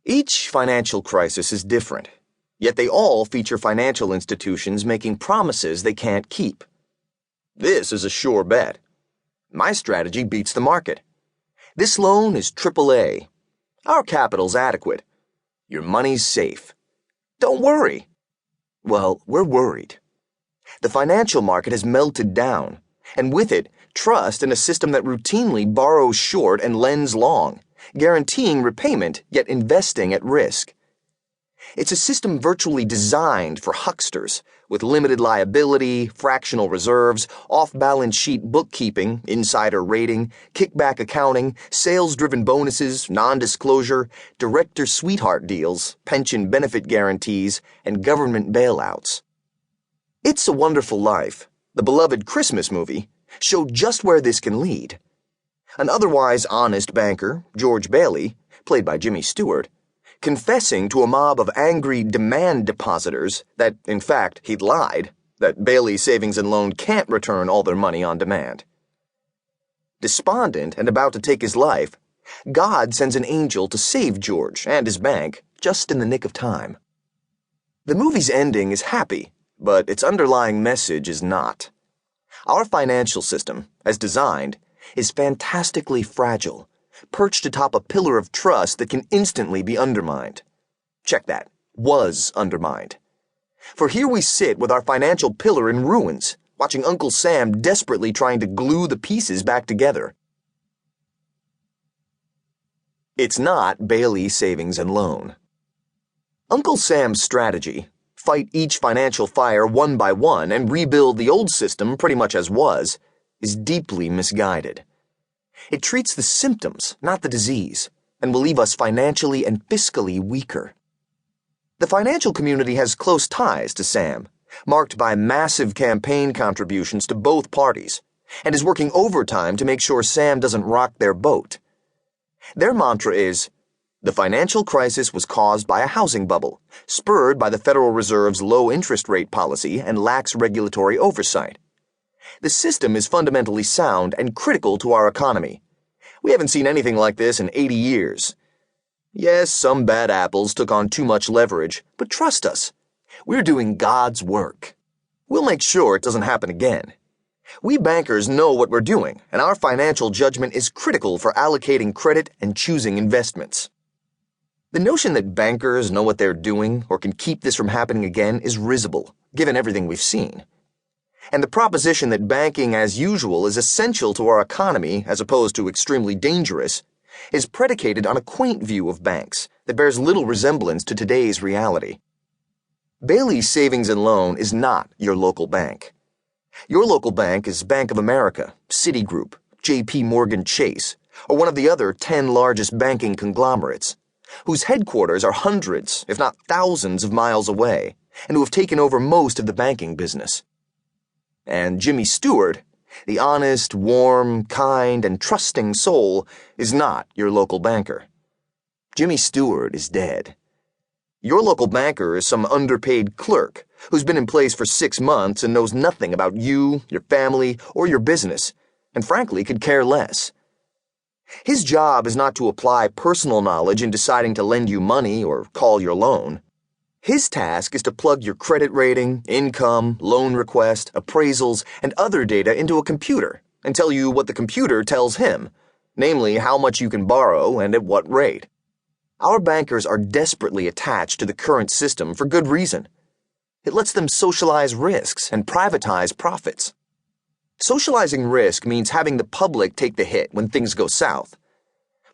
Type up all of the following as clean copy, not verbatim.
Each financial crisis is different, yet they all feature financial institutions making promises they can't keep. This is a sure bet. My strategy beats the market. This loan is AAA. Our capital's adequate. Your money's safe. Don't worry. Well, we're worried. The financial market has melted down, and with it, trust in a system that routinely borrows short and lends long, guaranteeing repayment yet investing at risk. It's a system virtually designed for hucksters, with limited liability, fractional reserves, off-balance sheet bookkeeping, insider rating, kickback accounting, sales-driven bonuses, non-disclosure, director sweetheart deals, pension benefit guarantees, and government bailouts. It's a Wonderful Life, the beloved Christmas movie, showed just where this can lead. An otherwise honest banker, George Bailey, played by Jimmy Stewart, confessing to a mob of angry demand depositors that, in fact, he'd lied, that Bailey Savings and Loan can't return all their money on demand. Despondent and about to take his life, God sends an angel to save George and his bank just in the nick of time. The movie's ending is happy, but its underlying message is not. Our financial system, as designed, is fantastically fragile, perched atop a pillar of trust that can instantly be undermined. Check that. Was undermined. For here we sit with our financial pillar in ruins, watching Uncle Sam desperately trying to glue the pieces back together. It's not Bailey Savings and Loan. Uncle Sam's strategy, fight each financial fire one by one and rebuild the old system pretty much as was, is deeply misguided. It treats the symptoms, not the disease, and will leave us financially and fiscally weaker. The financial community has close ties to Sam, marked by massive campaign contributions to both parties, and is working overtime to make sure Sam doesn't rock their boat. Their mantra is, the financial crisis was caused by a housing bubble, spurred by the Federal Reserve's low interest rate policy and lax regulatory oversight. The system is fundamentally sound and critical to our economy. We haven't seen anything like this in 80 years. Yes, some bad apples took on too much leverage, but trust us. We're doing God's work. We'll make sure it doesn't happen again. We bankers know what we're doing, and our financial judgment is critical for allocating credit and choosing investments. The notion that bankers know what they're doing or can keep this from happening again is risible, given everything we've seen. And the proposition that banking as usual is essential to our economy as opposed to extremely dangerous is predicated on a quaint view of banks that bears little resemblance to today's reality. Bailey Savings and Loan is not your local bank. Your local bank is Bank of America, Citigroup, J.P. Morgan Chase, or one of the other 10 largest banking conglomerates, whose headquarters are hundreds, if not thousands of miles away, and who have taken over most of the banking business. And Jimmy Stewart, the honest, warm, kind, and trusting soul, is not your local banker. Jimmy Stewart is dead. Your local banker is some underpaid clerk who's been in place for 6 months and knows nothing about you, your family, or your business, and frankly could care less. His job is not to apply personal knowledge in deciding to lend you money or call your loan. His task is to plug your credit rating, income, loan request, appraisals, and other data into a computer and tell you what the computer tells him, namely how much you can borrow and at what rate. Our bankers are desperately attached to the current system for good reason. It lets them socialize risks and privatize profits. Socializing risk means having the public take the hit when things go south.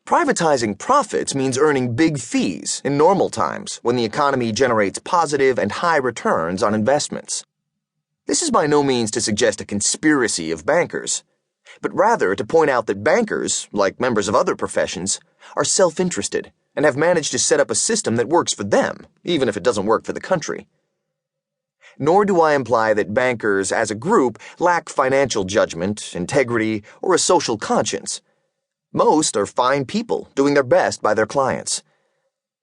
Privatizing profits means earning big fees in normal times when the economy generates positive and high returns on investments. This is by no means to suggest a conspiracy of bankers, but rather to point out that bankers, like members of other professions, are self-interested and have managed to set up a system that works for them, even if it doesn't work for the country. Nor do I imply that bankers as a group lack financial judgment, integrity, or a social conscience. Most are fine people doing their best by their clients.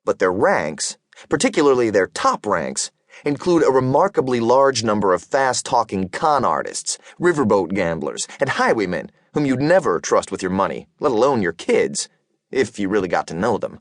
But their ranks, particularly their top ranks, include a remarkably large number of fast-talking con artists, riverboat gamblers, and highwaymen whom you'd never trust with your money, let alone your kids, if you really got to know them.